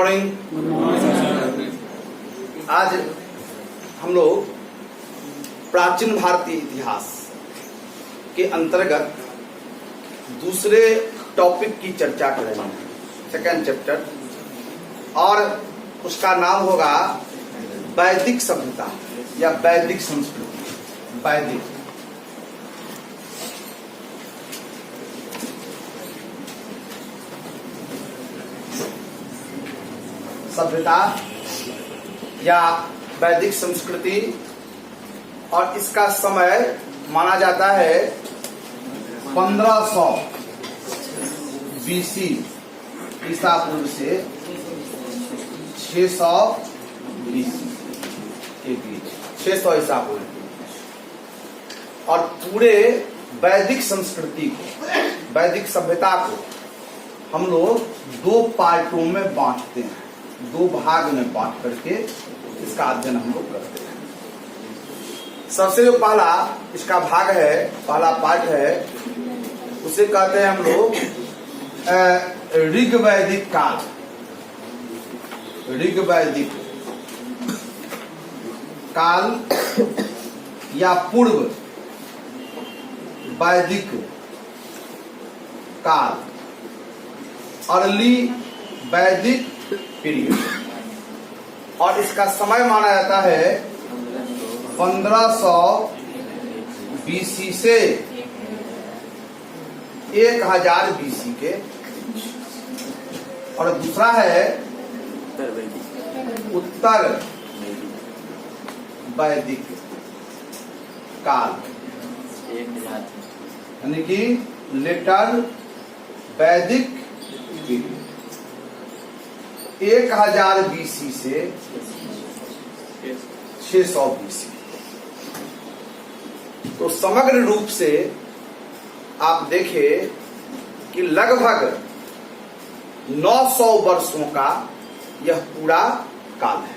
Morning. आज हम लोग प्राचीन भारतीय इतिहास के अंतर्गत दूसरे टॉपिक की चर्चा करेंगे, सेकंड चैप्टर, और उसका नाम होगा वैदिक सभ्यता या वैदिक संस्कृति। वैदिक सभ्यता या वैदिक संस्कृति, और इसका समय माना जाता है 1500 बीसी ईसा पूर्व से 600 बीसी के बीच, 600 ईसा पूर्व। और पूरे वैदिक संस्कृति को, वैदिक सभ्यता को हम लोग दो पार्टों में बांटते हैं, दो भाग में बांट करके इसका अध्ययन हम लोग करते हैं। सबसे जो पहला इसका भाग है, पहला पार्ट है, उसे कहते हैं हम लोग ऋग्वैदिक काल। ऋग्वैदिक काल या पूर्व वैदिक काल, अर्ली वैदिक पीरियड। और इसका समय माना जाता है 1500 बीसी से 1000 बीसी के। और दूसरा है उत्तर वैदिक काल, यानी कि लेटर वैदिक पीरियड, 1000 बीसी से 600 बीसी। तो समग्र रूप से आप देखें कि लगभग 900 वर्षों का यह पूरा काल है।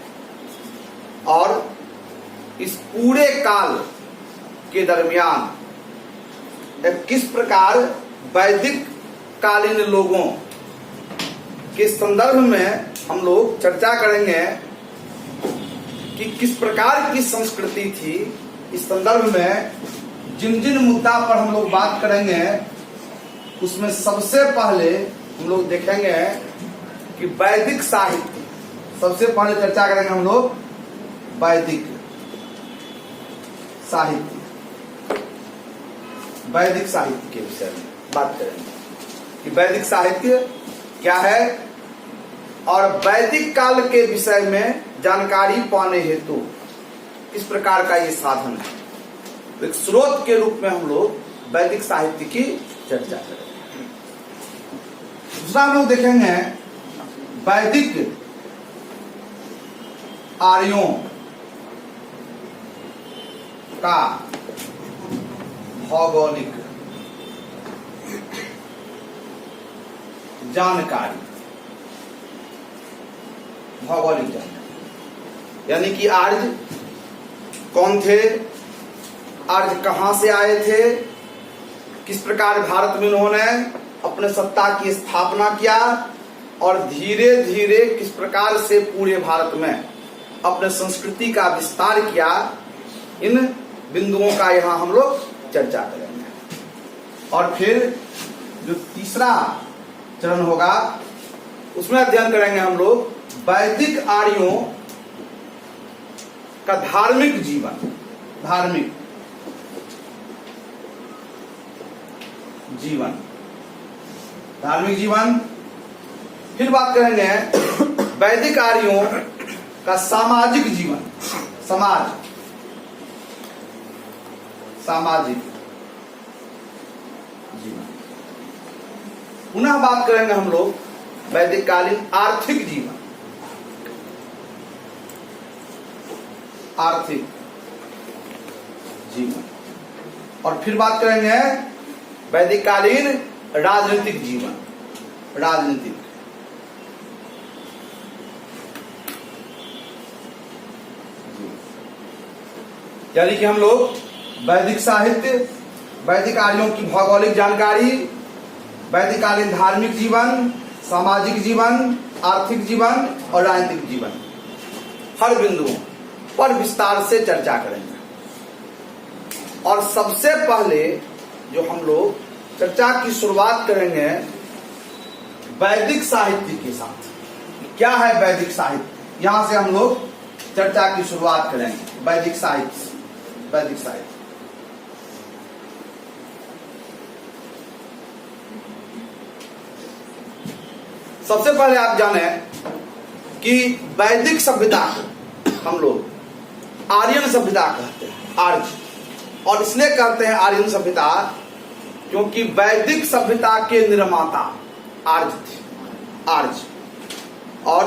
और इस पूरे काल के दरमियान किस प्रकार वैदिक कालीन लोगों के संदर्भ में हम लोग चर्चा करेंगे कि किस प्रकार की संस्कृति थी। इस संदर्भ में जिन जिन मुद्दा पर हम लोग बात करेंगे, उसमें सबसे पहले हम लोग देखेंगे कि वैदिक साहित्य। सबसे पहले चर्चा करेंगे हम लोग वैदिक साहित्य, वैदिक साहित्य के विषय में बात करेंगे कि वैदिक साहित्य क्या है, और वैदिक काल के विषय में जानकारी पाने हेतु किस प्रकार का ये साधन है। तो एक स्रोत के रूप में हम लोग वैदिक साहित्य की चर्चा करेंगे। दूसरा हम लोग देखेंगे वैदिक आर्यों का भौगोलिक जानकारी, भौगोलिक जानकारी, यानी कि आर्य कौन थे, आर्य कहां से आए थे, किस प्रकार भारत में उन्होंने अपने सत्ता की स्थापना किया, और धीरे धीरे किस प्रकार से पूरे भारत में अपने संस्कृति का विस्तार किया। इन बिंदुओं का यहां हम लोग चर्चा करेंगे। और फिर जो तीसरा चरण होगा, उसमें अध्ययन करेंगे हम लोग वैदिक आर्यों का धार्मिक जीवन, धार्मिक जीवन, धार्मिक जीवन। फिर बात करेंगे वैदिक आर्यों का सामाजिक जीवन, समाज, सामाजिक जीवन। पुनः बात करेंगे हम लोग वैदिक कालीन आर्थिक जीवन, आर्थिक जीवन। और फिर बात करेंगे वैदिक कालीन राजनीतिक जीवन, राजनीतिक। यानी कि हम लोग वैदिक साहित्य, वैदिक आर्यों की भौगोलिक जानकारी, वैदिक कालीन धार्मिक जीवन, सामाजिक जीवन, आर्थिक जीवन और राजनीतिक जीवन, हर बिंदुओं पर विस्तार से चर्चा करेंगे। और सबसे पहले जो हम लोग चर्चा की शुरुआत करेंगे वैदिक साहित्य के साथ। क्या है वैदिक साहित्य, यहां से हम लोग चर्चा की शुरुआत करेंगे। वैदिक साहित्य, वैदिक साहित्य सबसे पहले आप जाने कि वैदिक सभ्यता हम लोग आर्यन सभ्यता कहते हैं, आर्य। और इसलिए कहते हैं आर्यन सभ्यता क्योंकि वैदिक सभ्यता के निर्माता आर्य थे, आर्य। और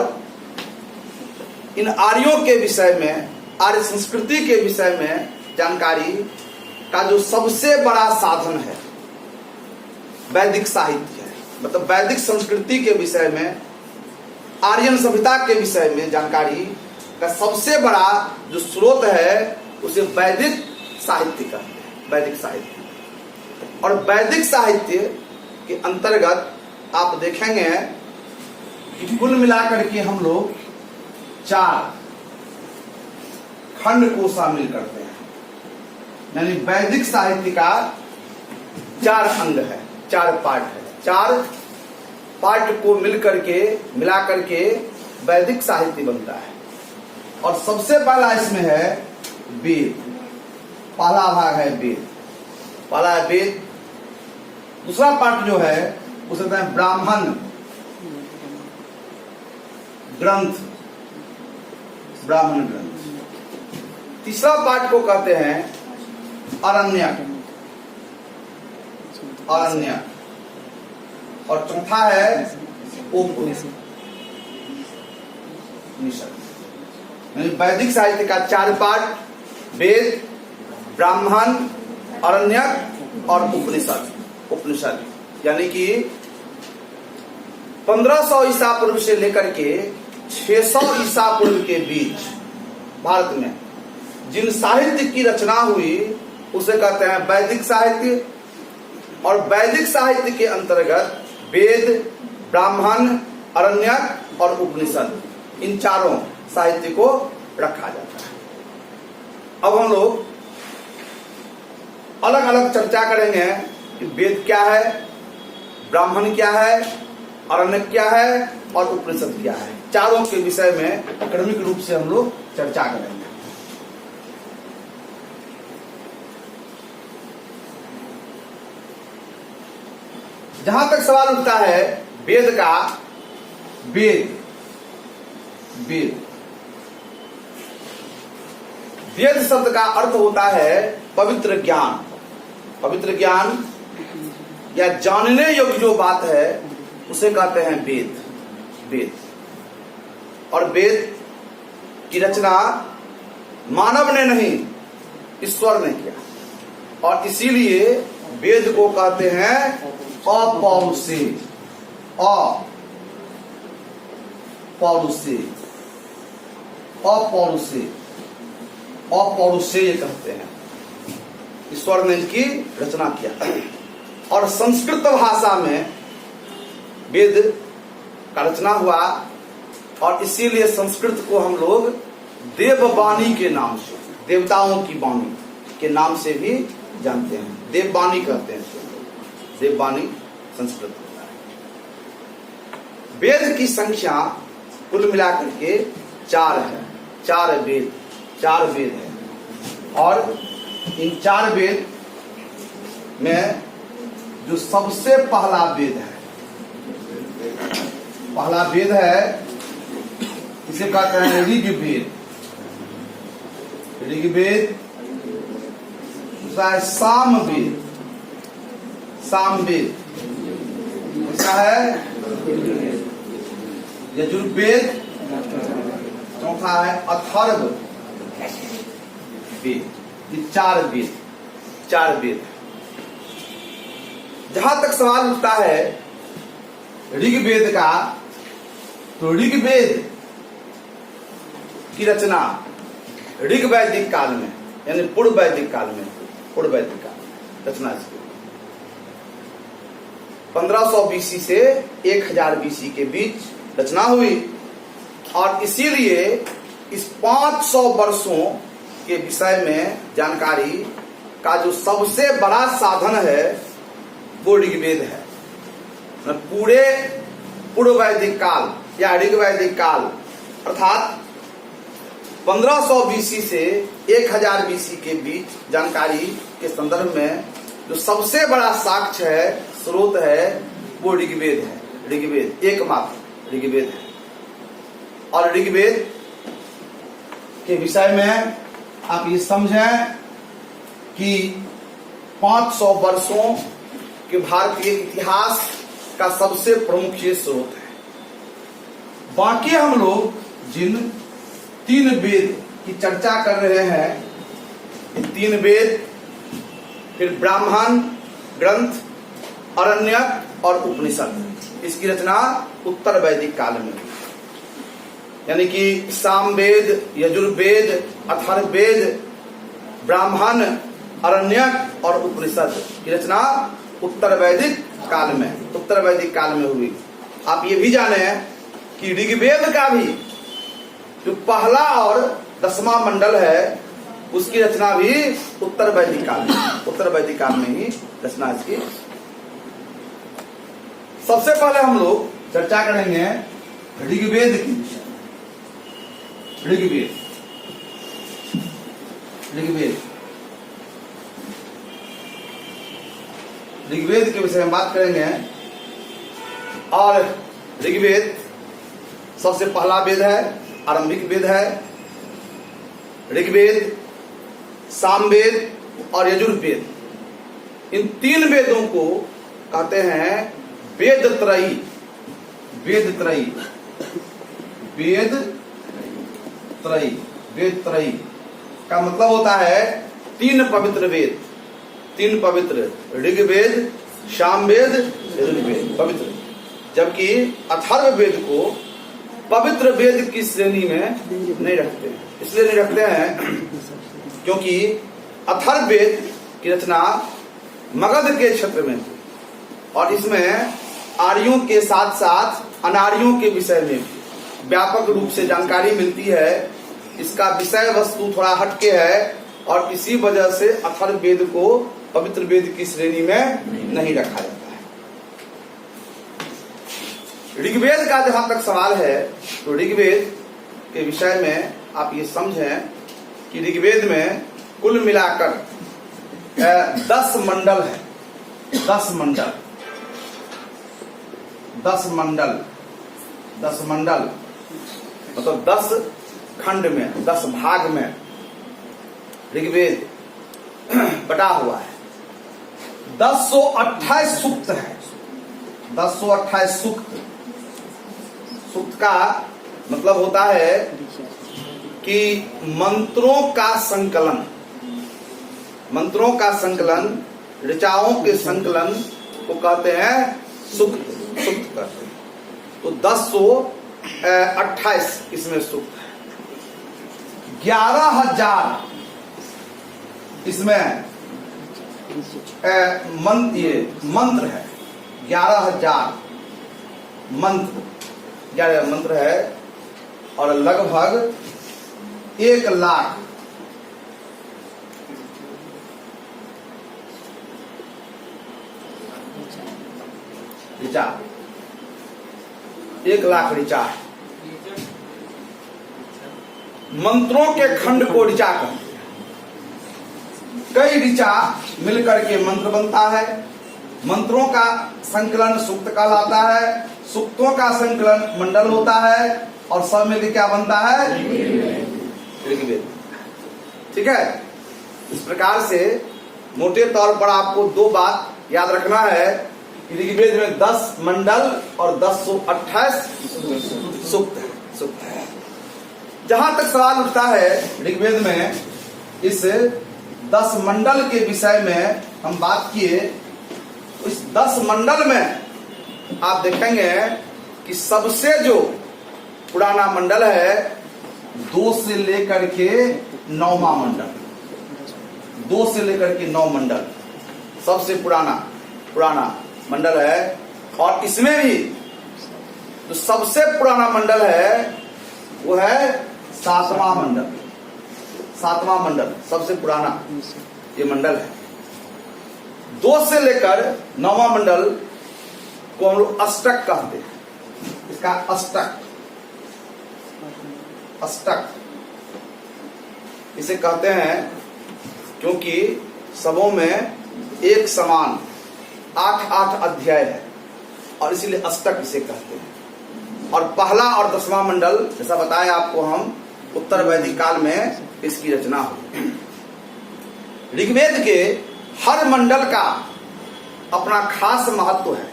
इन आर्यों के विषय में, आर्य संस्कृति के विषय में जानकारी का जो सबसे बड़ा साधन है वैदिक साहित्य है। मतलब वैदिक संस्कृति के विषय में, आर्यन सभ्यता के विषय में जानकारी का सबसे बड़ा जो स्रोत है उसे वैदिक साहित्य कहते हैं, वैदिक साहित्य। और वैदिक साहित्य के अंतर्गत आप देखेंगे कि कुल मिलाकर के हम लोग 4 खंड को शामिल करते हैं। यानी वैदिक साहित्य का 4 अंग है, 4 पार्ट है। 4 पार्ट को मिला करके वैदिक साहित्य बनता है। और सबसे पहला इसमें है वेद, पहला भाग है वेद, पहला है वेद। दूसरा पार्ट जो है उसे कहते हैं ब्राह्मण ग्रंथ, ब्राह्मण ग्रंथ। तीसरा पार्ट को कहते हैं अरण्यक, अरण्यक। और चौथा है उपनिषद। वैदिक साहित्य का 4 पार्ट, वेद, ब्राह्मण, अरण्यक और उपनिषद। उपनिषद यानी कि 1500 ईसा पूर्व से लेकर के 600 ईसा पूर्व के बीच भारत में जिन साहित्य की रचना हुई उसे कहते हैं वैदिक साहित्य। और वैदिक साहित्य के अंतर्गत वेद, ब्राह्मण, अरण्यक और उपनिषद, इन चारों साहित्य को रखा जाता है। अब हम लोग अलग अलग चर्चा करेंगे कि वेद क्या है, ब्राह्मण क्या है, अरण्यक क्या है और उपनिषद क्या है। चारों के विषय में क्रमिक रूप से हम लोग चर्चा करेंगे। जहां तक सवाल उठता है वेद का, वेद शब्द का अर्थ होता है पवित्र ज्ञान। पवित्र ज्ञान या जानने योग्य जो बात है उसे कहते हैं वेद, वेद। और वेद की रचना मानव ने नहीं, ईश्वर ने किया। और इसीलिए वेद को कहते हैं अपौरुषेय, अपौरुषेय, अपौरुषेय, अपौरुषेय कहते हैं। ईश्वर ने इनकी रचना किया। और संस्कृत भाषा में वेद का रचना हुआ और इसीलिए संस्कृत को हम लोग देववाणी के नाम से, देवताओं की वाणी के नाम से भी जानते हैं। देववाणी कहते हैं, देववाणी संस्कृत होता है। वेद की संख्या कुल मिलाकर के 4 है, 4 वेद, 4 वेद है। और इन 4 वेद में जो सबसे पहला वेद है, पहला वेद है इसे कहते हैं ऋग्वेद, ऋग्वेद। दूसरा है सामवेद, सामवेद। दूसरा है यजुर्वेद। चौथा है अथर्व वेद। ये 4 वेद, 4 वेद। जहां तक सवाल उठता है ऋग्वेद का, तो ऋग्वेद की रचना ऋग वैदिक काल में, यानी पूर्व वैदिक काल में, पूर्व वैदिक काल रचना इसकी 1500 बीसी से 1000 बीसी के बीच रचना हुई। और इसीलिए इस 500 वर्षों के विषय में जानकारी का जो सबसे बड़ा साधन है वो ऋग्वेद है। पूरे पूर्व वैदिक काल या ऋग्वैदिक काल अर्थात 1500 बीसी से 1000 बीसी के बीच जानकारी के संदर्भ में जो सबसे बड़ा साक्ष्य है, स्रोत है, वो ऋग्वेद है। ऋग्वेद एकमात्र ऋग्वेद है। और ऋग्वेद के विषय में आप ये समझें कि 500 वर्षों के भारतीय इतिहास का सबसे प्रमुख ये स्रोत है। बाकी हम लोग जिन 3 वेद की चर्चा कर रहे हैं, ये 3 वेद, फिर ब्राह्मण ग्रंथ, अरण्यक और उपनिषद, इसकी रचना उत्तर वैदिक काल में हुई। यानी कि सामवेद, यजुर्वेद, अथर्ववेद, ब्राह्मण, अरण्यक और उपनिषद की रचना उत्तर वैदिक काल में हुई। आप ये भी जाने कि ऋग्वेद का भी जो पहला और 10वां मंडल है उसकी रचना भी उत्तर वैदिक काल में ही रचना इसकी। सबसे पहले हम लोग चर्चा करेंगे ऋग्वेद की। ऋग्वेद के विषय में बात करेंगे। और ऋग्वेद सबसे पहला वेद है, आरंभिक वेद है। ऋग्वेद, सामवेद और यजुर्वेद, इन 3 वेदों को कहते हैं वेद त्रयी। वेद त्रयी का मतलब होता है 3 पवित्र वेद, 3 पवित्र, ऋग्वेद, सामवेद, यजुर्वेद पवित्र। जबकि अथर्ववेद को पवित्र वेद की श्रेणी में नहीं रखते हैं। इसलिए नहीं रखते हैं क्योंकि अथर्ववेद की रचना मगध के क्षेत्र में हुई और इसमें आर्यों के साथ साथ अनार्यों के विषय में भी व्यापक रूप से जानकारी मिलती है। इसका विषय वस्तु थोड़ा हटके है और इसी वजह से अथर्ववेद को पवित्र वेद की श्रेणी में नहीं रखा जाता है। ऋग्वेद का जहां तक सवाल है तो ऋग्वेद के विषय में आप ये समझें कि ऋग्वेद में कुल मिलाकर 10 मंडल है। 10 मंडल मतलब 10 खंड में, 10 भाग में ऋग्वेद बटा हुआ है। 1028 सूक्त है। 1028 सूक्त। सूक्त का मतलब होता है कि मंत्रों का संकलन, ऋचाओं के संकलन को कहते हैं सूक्त कहते हैं। तो 1028 इसमें सूक्त है। 11,000 इसमें मंत्र है। 11,000 मंत्र है और लगभग 1 लाख ऋचा, 1 लाख ऋचा है। मंत्रों के खंड को ऋचा कहते हैं। कई ऋचा मिलकर के मंत्र बनता है। मंत्रों का संकलन सूक्त कहलाता है। सूक्तों का संकलन मंडल होता है और सब मिलकर क्या बनता है? ऋग्वेद। ठीक है। इस प्रकार से मोटे तौर पर आपको 2 बात याद रखना है कि ऋग्वेद में 10 मंडल और 1028 सूक्त है। जहां तक सवाल उठता है ऋग्वेद में, इस 10 मंडल के विषय में हम बात किए। इस 10 मंडल में आप देखेंगे कि सबसे जो पुराना मंडल है 2 से लेकर के 9वां मंडल, 2 से लेकर के 9 मंडल सबसे पुराना मंडल है। और इसमें भी जो सबसे पुराना मंडल है वो है सातवां मंडल। सातवां मंडल सबसे पुराना ये मंडल है। 2 से लेकर 9वां मंडल को हम लोग अष्टक कहते हैं। इसका अष्टक, अष्टक इसे कहते हैं क्योंकि सबों में एक समान 8 अध्याय है और इसीलिए अष्टक इसे कहते हैं। और पहला और 10वां मंडल जैसा बताया आपको हम, उत्तर वैदिक काल में इसकी रचना हुई। ऋग्वेद के हर मंडल का अपना खास महत्व है।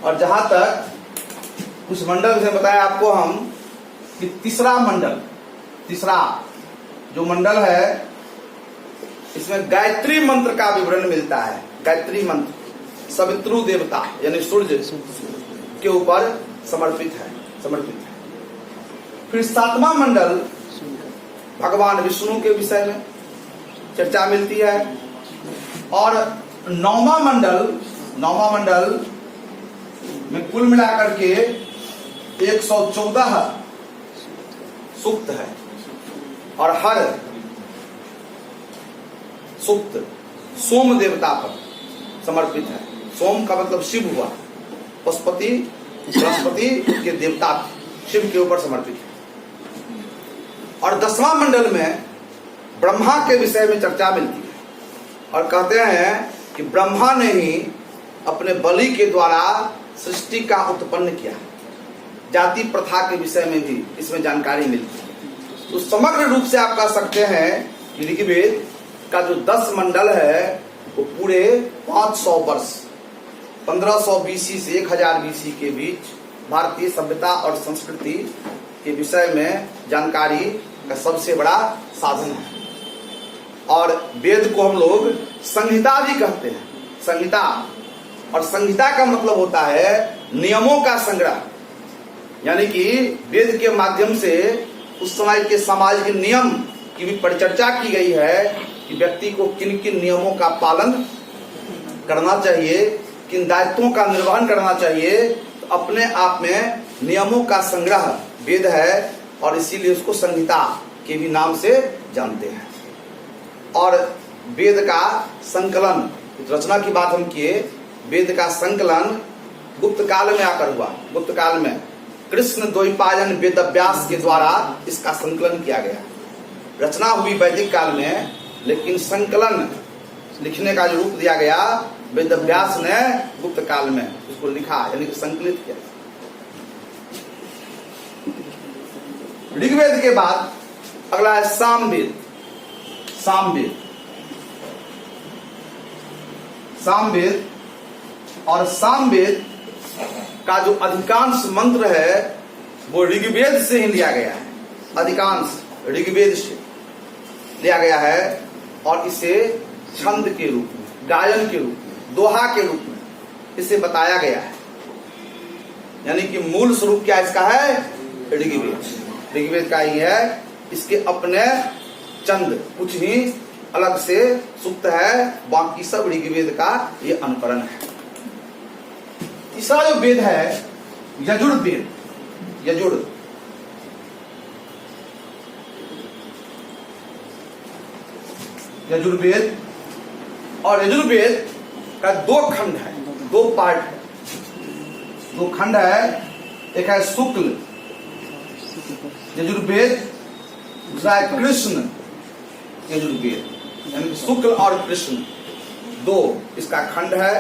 और जहां तक उस मंडल से बताया आपको हम कि तीसरा मंडल, तीसरा जो मंडल है इसमें गायत्री मंत्र का विवरण मिलता है। गायत्री मंत्र सवितृ देवता यानी सूर्य के ऊपर समर्पित है। फिर 7वां मंडल भगवान विष्णु के विषय में चर्चा मिलती है। और 9वां मंडल में कुल मिलाकर के 114 सूक्त है और हर सूक्त सोम देवता पर समर्पित है। सोम का मतलब शिव हुआ, पशुपति बृहस्पति के देवता शिव के ऊपर समर्पित है। और 10वां मंडल में ब्रह्मा के विषय में चर्चा मिलती है और कहते हैं कि ब्रह्मा ने ही अपने बलि के द्वारा सृष्टि का उत्पन्न किया। जाति प्रथा के विषय में भी इसमें जानकारी मिलती है। तो समग्र रूप से आप कह सकते हैं कि ऋग्वेद का जो 10 मंडल है वो पूरे 500 वर्ष 1500 BC से 1000 BC के बीच भारतीय सभ्यता और संस्कृति के विषय में जानकारी का सबसे बड़ा साधन है। और वेद को हम लोग संहिता भी कहते हैं। संहिता, और संहिता का मतलब होता है नियमों का संग्रह। यानी कि वेद के माध्यम से उस समय के समाज के नियम की भी परिचर्चा की गई है कि व्यक्ति को किन किन नियमों का पालन करना चाहिए, किन दायित्वों का निर्वहन करना चाहिए। तो अपने आप में नियमों का संग्रह वेद है और इसीलिए उसको संहिता के भी नाम से जानते हैं। और वेद का संकलन, रचना की बात हम किए, वेद का संकलन गुप्त काल में आकर हुआ। गुप्त काल में कृष्ण द्वैपायन वेदव्यास के द्वारा इसका संकलन किया गया। रचना हुई वैदिक काल में, लेकिन संकलन लिखने का जो रूप दिया गया वेदव्यास ने गुप्त काल में उसको लिखा, यानी कि संकलित किया। ऋग्वेद के बाद अगला है सामवेद। सामवेद और सामवेद का जो अधिकांश मंत्र है वो ऋग्वेद से ही लिया गया है। अधिकांश ऋग्वेद से लिया गया है और इसे छंद के रूप में, गायन के रूप में, दोहा के रूप में इसे बताया गया है। यानी कि मूल स्वरूप क्या इसका है? ऋग्वेद का ही है। इसके अपने चंद कुछ ही अलग से सूक्त है, बाकी सब ऋग्वेद का ये अनुकरण है। तीसरा जो वेद है यजुर्वेद। यजुर्वेद और यजुर्वेद का 2 खंड है, 2 पार्ट है, 2 खंड है। एक है शुक्ल यजुर्वेद, दूसरा है कृष्ण यजुर्वेद। यानी शुक्ल और कृष्ण 2 इसका खंड है,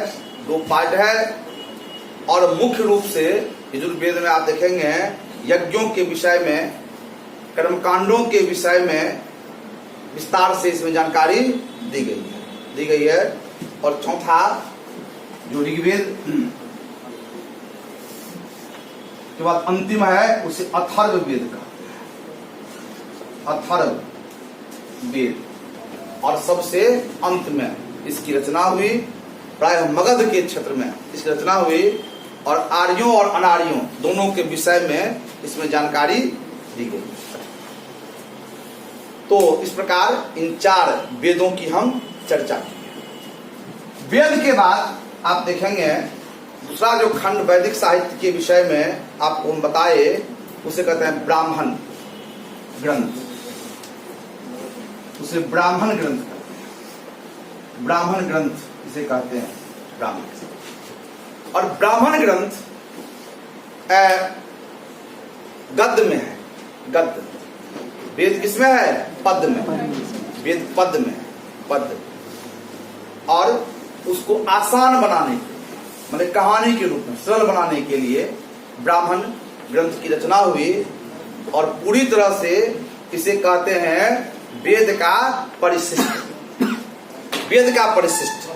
2 पार्ट है। और मुख्य रूप से यजुर्वेद में आप देखेंगे यज्ञों के विषय में, कर्मकांडों के विषय में विस्तार से इसमें जानकारी दी गई है। और चौथा जो ऋग्वेद के बाद अंतिम है उसे अथर्ववेद कहते हैं। अथर्ववेद। और सबसे अंत में इसकी रचना हुई, प्राय मगध के क्षेत्र में इसकी रचना हुई और आर्यों और अनार्यों दोनों के विषय में इसमें जानकारी दी गई। तो इस प्रकार इन 4 वेदों की हम चर्चा की। वेद के बाद आप देखेंगे दूसरा जो खंड वैदिक साहित्य के विषय में आपको हम बताए उसे कहते हैं ब्राह्मण ग्रंथ। उसे ब्राह्मण ग्रंथ कहते हैं। ब्राह्मण ग्रंथ इसे कहते हैं, ब्राह्मण। और ब्राह्मण ग्रंथ गद्य में है। गद्य। वेद किसमें है? पद्य में। वेद पद्य में है, पद्य। और उसको आसान बनाने के, मतलब कहानी के रूप में सरल बनाने के लिए ब्राह्मण ग्रंथ की रचना हुई। और पूरी तरह से इसे कहते हैं वेद का परिशिष्ट। वेद का परिशिष्ट,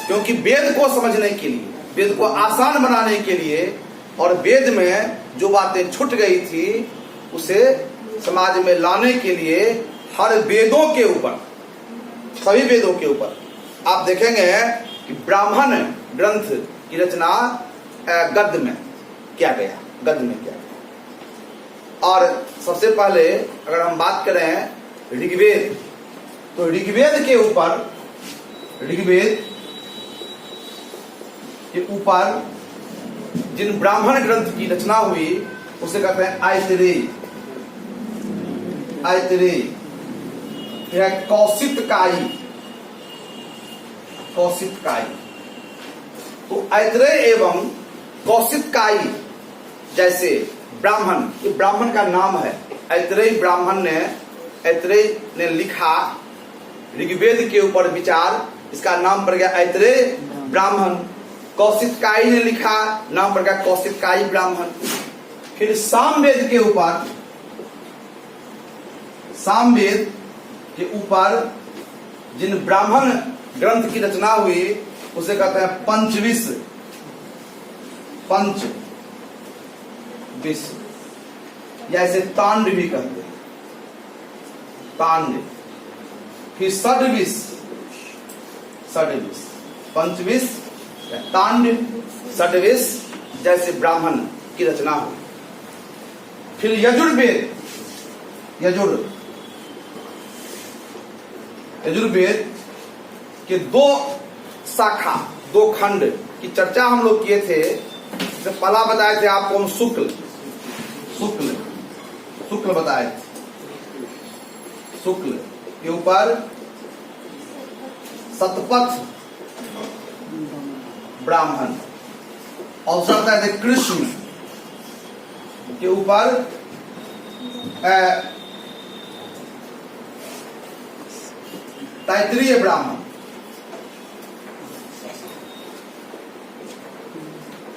क्योंकि वेद को समझने के लिए, वेद को आसान बनाने के लिए और वेद में जो बातें छूट गई थी उसे समाज में लाने के लिए हर वेदों के ऊपर, सभी वेदों के ऊपर आप देखेंगे कि ब्राह्मण ग्रंथ की रचना गद्य में किया गया, गद्य में किया गया। और सबसे पहले अगर हम बात करें ऋग्वेद, तो ऋग्वेद के ऊपर, ऋग्वेद के ऊपर जिन ब्राह्मण ग्रंथ की रचना हुई उसे कहते हैं आयतरेय। आयतरेय या कौशितकाई। कौशितकाई। तो आयतरेय एवं कौशितकाई जैसे ब्राह्मण, ये ब्राह्मण का नाम है। आयतरेय ब्राह्मण ने, आयतरेय ने लिखा ऋग्वेद के ऊपर विचार, इसका नाम पड़ गया आयतरेय ब्राह्मण। कौशितकाई ने लिखा, नाम पड़ गया कौशितकाई ब्राह्मण। फिर सामवेद के ऊपर, सामवेद के ऊपर जिन ब्राह्मण ग्रंथ की रचना हुई उसे कहते हैं पंचविश। पंचविश या इसे तांड भी कहते हैं, तांड। फिर षड्विश, षड्विश, पंचविश, तांड, षड्विश जैसे ब्राह्मण की रचना हुई। फिर यजुर्वेद, यजुर्वेद के दो शाखा, दो खंड की चर्चा हम लोग किए थे। जैसे पहला बताए थे आपको हम शुक्ल, शुक्ल, शुक्ल बताए थे। शुक्ल के ऊपर शतपथ ब्राह्मण। और बताए थे कृष्ण के ऊपर तैत्तिरीय ब्राह्मण।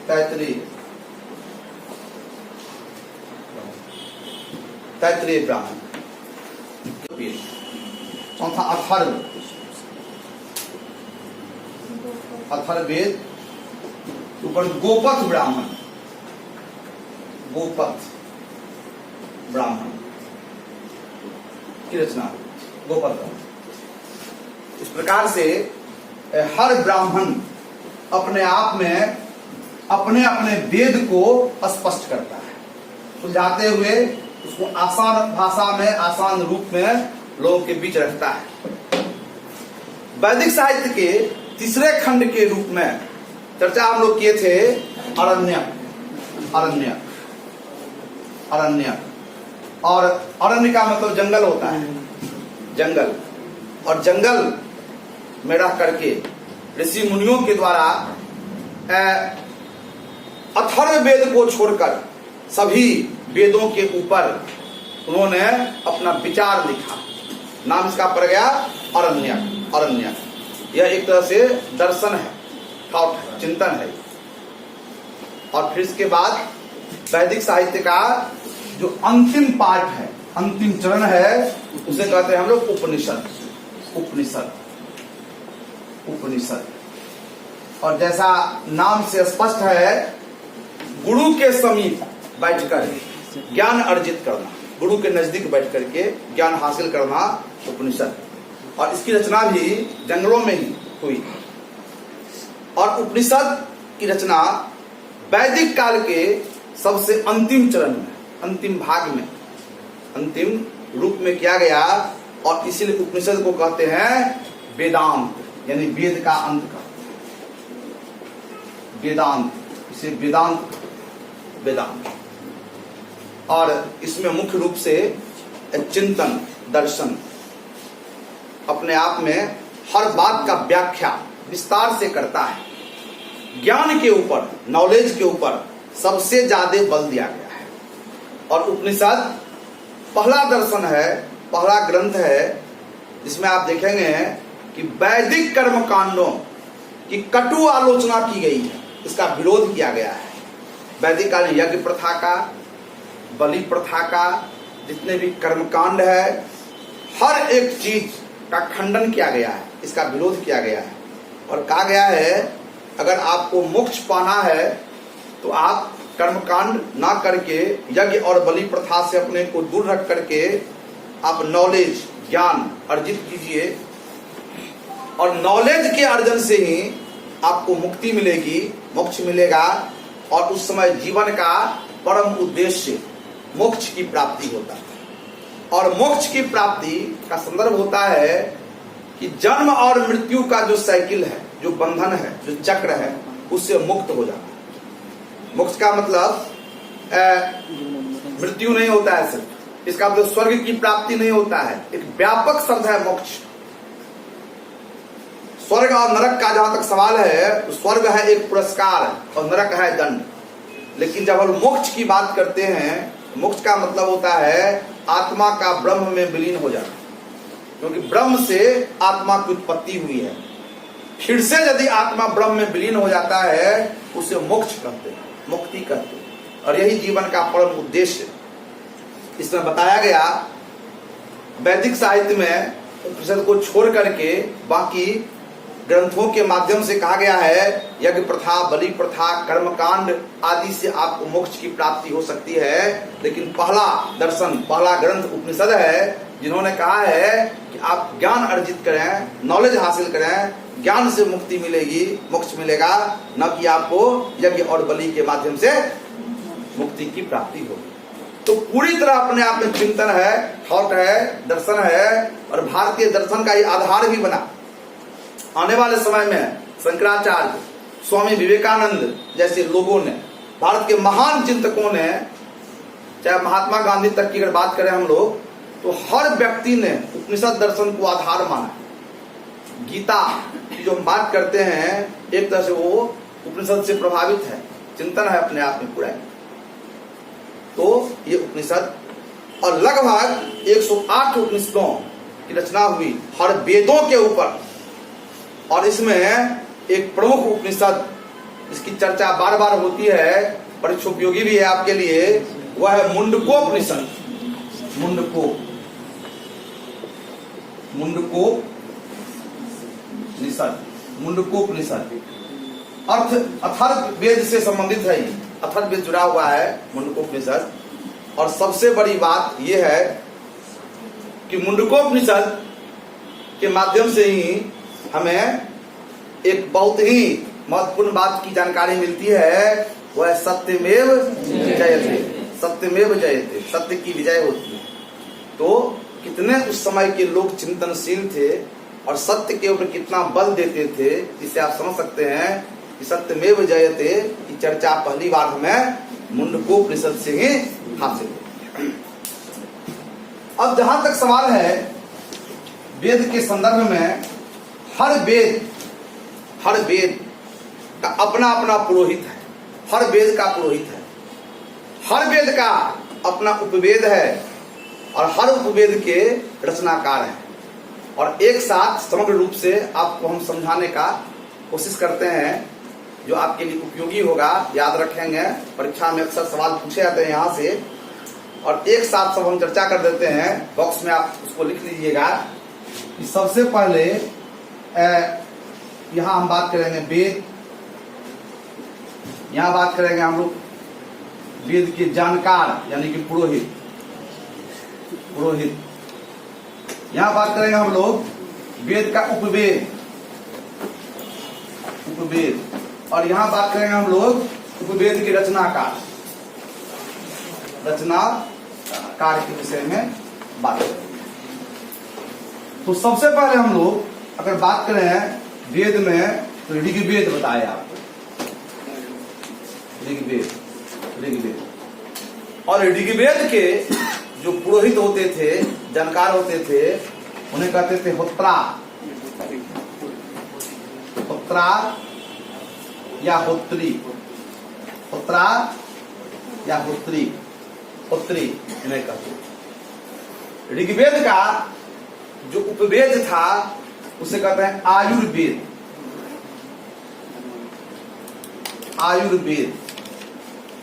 तैत्तिरीय, तैत्तिरीय ब्राह्मण। चौथा अथर्व, अथर्ववेद ऊपर गोपथ ब्राह्मण। गोपथ ब्राह्मण की रचना, गोपथ ब्राह्मण। इस प्रकार से हर ब्राह्मण अपने आप में अपने अपने वेद को स्पष्ट करता है, सुलझाते हुए उसको आसान भाषा में, आसान रूप में लोगों के बीच रखता है। वैदिक साहित्य के तीसरे खंड के रूप में चर्चा हम लोग किए थे अरण्यक। अरण्यक, अरण्यक। और अरण्य का मतलब जंगल होता है, जंगल। और जंगल में रह करके ऋषि मुनियों के द्वारा अथर्ववेद को छोड़कर सभी वेदों के ऊपर उन्होंने अपना विचार लिखा। नाम इसका पड़ गया अरण्यक। अरण्यक यह एक तरह से दर्शन है, थॉट है, चिंतन है। और फिर इसके बाद वैदिक साहित्य का जो अंतिम पार्ट है, अंतिम चरण है, उसे कहते हैं हम लोग उपनिषद। उपनिषद, उपनिषद। और जैसा नाम से स्पष्ट है, गुरु के समीप बैठकर ज्ञान अर्जित करना, गुरु के नजदीक बैठ करके ज्ञान हासिल करना उपनिषद। और इसकी रचना भी जंगलों में ही हुई। और उपनिषद की रचना वैदिक काल के सबसे अंतिम चरण में, अंतिम भाग में, अंतिम रूप में किया गया। और इसीलिए उपनिषद को कहते हैं वेदांत, यानी वेद का अंत का, वेदांत, इसे वेदांत वेदांत। और इसमें मुख्य रूप से चिंतन, दर्शन अपने आप में हर बात का व्याख्या विस्तार से करता है। ज्ञान के ऊपर, नॉलेज के ऊपर सबसे ज्यादा बल दिया गया है। और उपनिषद पहला दर्शन है, पहला ग्रंथ है जिसमें आप देखेंगे कि वैदिक कर्म कांडों की कटु आलोचना की गई है, इसका विरोध किया गया है। वैदिक काल यज्ञ प्रथा का, बलि प्रथा का, जितने भी कर्मकांड है, हर एक चीज का खंडन किया गया है, इसका विरोध किया गया है। और कहा गया है अगर आपको मोक्ष पाना है तो आप कर्मकांड ना करके यज्ञ और बलि प्रथा से अपने को दूर रख करके आप नॉलेज, ज्ञान अर्जित कीजिए, और नॉलेज के अर्जन से ही आपको मुक्ति मिलेगी, मोक्ष मिलेगा। और उस समय जीवन का परम उद्देश्य मोक्ष की प्राप्ति होता है। और मोक्ष की प्राप्ति का संदर्भ होता है कि जन्म और मृत्यु का जो साइकिल है, जो बंधन है, जो चक्र है, उससे मुक्त हो जाना। मोक्ष का मतलब मृत्यु नहीं होता है सिर्फ, इसका मतलब स्वर्ग की प्राप्ति नहीं होता है, एक व्यापक शब्द है मोक्ष। स्वर्ग और नरक का जहां तक सवाल है, तो स्वर्ग है एक पुरस्कार और नरक है दंड। लेकिन जब हम मोक्ष की बात करते हैं, मोक्ष का मतलब होता है आत्मा का ब्रह्म में विलीन हो जाना, क्योंकि ब्रह्म से आत्मा की उत्पत्ति हुई है। फिर से यदि आत्मा ब्रह्म में विलीन हो जाता है, उसे मोक्ष कहते हैं, मुक्ति कहते हैं। और यही जीवन का परम उद्देश्य इसमें बताया गया। वैदिक साहित्य में उपनिषद को छोड़ करके बाकी ग्रंथों के माध्यम से कहा गया है यज्ञ प्रथा, बलि प्रथा, कर्मकांड आदि से आपको मोक्ष की प्राप्ति हो सकती है। लेकिन पहला दर्शन, पहला ग्रंथ उपनिषद है, जिन्होंने कहा है कि आप ज्ञान अर्जित करें, नॉलेज हासिल करें, ज्ञान से मुक्ति मिलेगी, मोक्ष मिलेगा, न कि आपको यज्ञ और बलि के माध्यम से मुक्ति की प्राप्ति होगी। तो पूरी तरह अपने आप में चिंतन है, थॉट है, दर्शन है, और भारतीय दर्शन का ये आधार भी बना। आने वाले समय में शंकराचार्य, स्वामी विवेकानंद जैसे लोगों ने, भारत के महान चिंतकों ने, चाहे महात्मा गांधी तक की अगर बात करें हम लोग, तो हर व्यक्ति ने उपनिषद दर्शन को आधार माना। गीता की जो हम बात करते हैं, एक तरह से वो उपनिषद से प्रभावित है, चिंतन है अपने आप में पूरा। तो ये उपनिषद, और लगभग 108 उपनिषदों की रचना हुई हर वेदों के ऊपर। और इसमें एक प्रमुख उपनिषद इसकी चर्चा बार बार होती है, परीक्षा उपयोगी भी है आपके लिए, वह है मुंडकोपनिषद। मुंडकोपनिषद अथर्व वेद से संबंधित है। ये अथर्व वेद जुड़ा हुआ है मुंडकोपनिषद। और सबसे बड़ी बात यह है कि मुंडकोपनिषद के माध्यम से ही हमें एक बहुत ही महत्वपूर्ण बात की जानकारी मिलती है, वह सत्यमेव जयते। सत्यमेव जयते, सत्य की विजय होती है। तो कितने उस समय के लोग चिंतनशील थे और सत्य के ऊपर कितना बल देते थे, जिसे आप समझ सकते हैं कि सत्यमेव जयते की चर्चा पहली बार हमें मुंडकोपनिषद से ही हासिल हुई। अब जहां तक सवाल है वेद के संदर्भ में, हर वेद का अपना अपना पुरोहित है। हर वेद का पुरोहित है, हर वेद का अपना उपवेद है, और हर उपवेद के रचनाकार हैं। और एक साथ समग्र रूप से आपको हम समझाने का कोशिश करते हैं, जो आपके लिए उपयोगी होगा, याद रखेंगे। परीक्षा में अक्सर सवाल पूछे जाते हैं यहाँ से, और एक साथ सब हम चर्चा कर देते हैं। बॉक्स में आप उसको लिख लीजिएगा कि सबसे पहले यहाँ हम बात करेंगे वेद, यहाँ बात करेंगे हम लोग वेद के जानकार यानी कि पुरोहित। यहाँ बात करेंगे हम लोग वेद का उपवेद, और यहाँ बात करेंगे हम लोग उपवेद के रचनाकार के विषय में बात करेंगे। तो सबसे पहले हम लोग अगर बात करें वेद में, तो ऋग्वेद बताया आपको। ऋग्वेद। और ऋग्वेद के जो पुरोहित होते थे, जानकार होते थे, उन्हें कहते थे होत्रा या होत्री, होत्रा या होत्री इन्हें कहते। ऋग्वेद का जो उपवेद था उसे कहते हैं आयुर्वेद।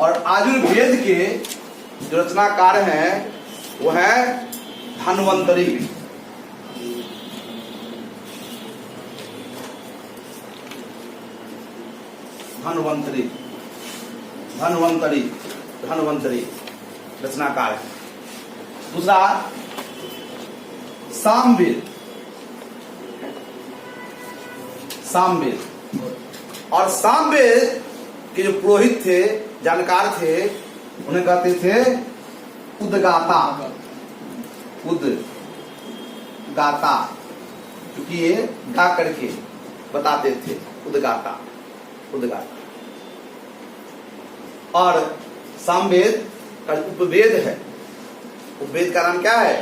और आयुर्वेद के जो रचनाकार हैं वो है धन्वंतरी। धन्वंतरी रचनाकार है। दूसरा सामवेद। और सामवेद के जो पुरोहित थे, जानकार थे, उन्हें कहते थे उद्गाता। क्योंकि ये गा करके बताते थे, उद्गाता। और सामवेद का उपवेद है, उपवेद का नाम क्या है?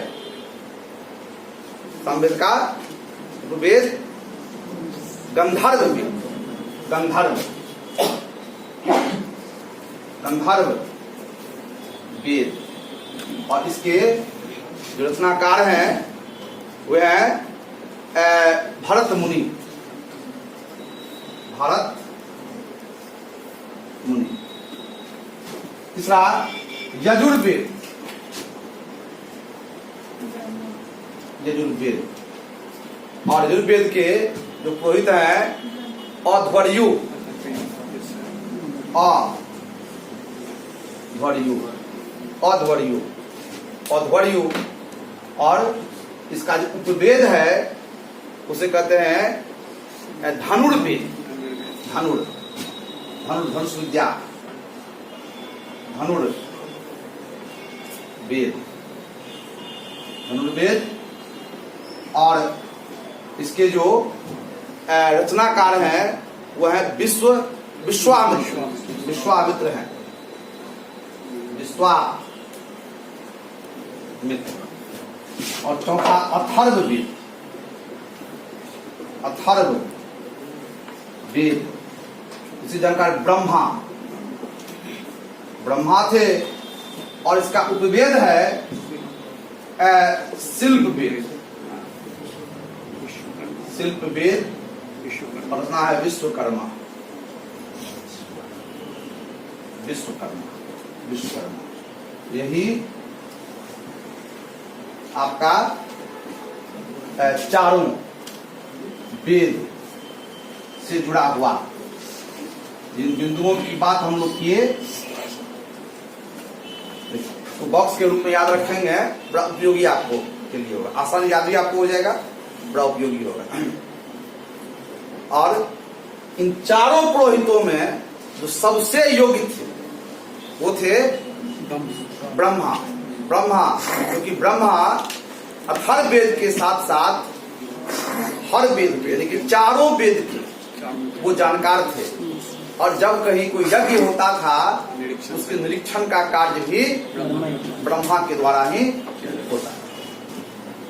सामवेद का उपवेद गंधर्व वेद। और इसके जो रचनाकार हैं वे हैं भरत मुनि। तीसरा यजुर्वेद। और यजुर्वेद के जो पुरोहित हैं अध्वर्यु। और इसका जो उपवेद है उसे कहते हैं धनुर्वेद। धनुष विद्या, धनुर्वेद। और इसके जो रचनाकार हैं वो है विश्वामित्र हैं। और चौथा अथर्ववेद। इसी जानकार ब्रह्मा थे। और इसका उपवेद है शिल्पवेद। और रचना है विश्वकर्मा। यही आपका चारों वेद से जुड़ा हुआ जिन बिंदुओं की बात हम लोग किए, तो बॉक्स के रूप में याद रखेंगे, बड़ा उपयोगी आपको के लिए होगा। आसान याद भी आपको हो जाएगा, बड़ा उपयोगी होगा। और इन चारों पुरोहितों में जो सबसे योग्य थे वो थे ब्रह्मा। क्योंकि ब्रह्मा अथर्ववेद के साथ साथ हर वेद के, यानी कि चारों वेद के वो जानकार थे। और जब कहीं कोई यज्ञ होता था उसके निरीक्षण का कार्य भी ब्रह्मा के द्वारा ही होता है।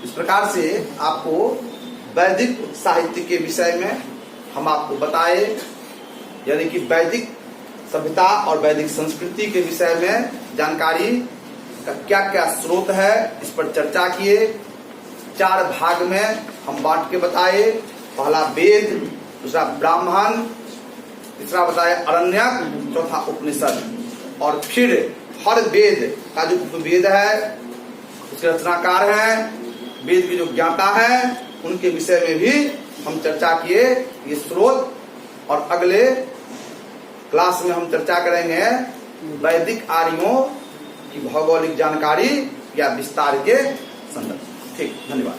इस प्रकार से आपको वैदिक साहित्य के विषय में हम आपको बताए, यानी कि वैदिक सभ्यता और वैदिक संस्कृति के विषय में जानकारी का क्या क्या स्रोत है, इस पर चर्चा किए। 4 भाग में हम बांट के बताए। पहला वेद, दूसरा ब्राह्मण, तीसरा बताया अरण्यक, चौथा उपनिषद। और फिर हर वेद का जो उपवेद है उसके रचनाकार हैं, वेद के जो ज्ञाता हैं, उनके विषय में भी हम चर्चा किए, ये स्रोत। और अगले क्लास में हम चर्चा करेंगे वैदिक आर्यों की भौगोलिक जानकारी या विस्तार के संदर्भ। ठीक, धन्यवाद।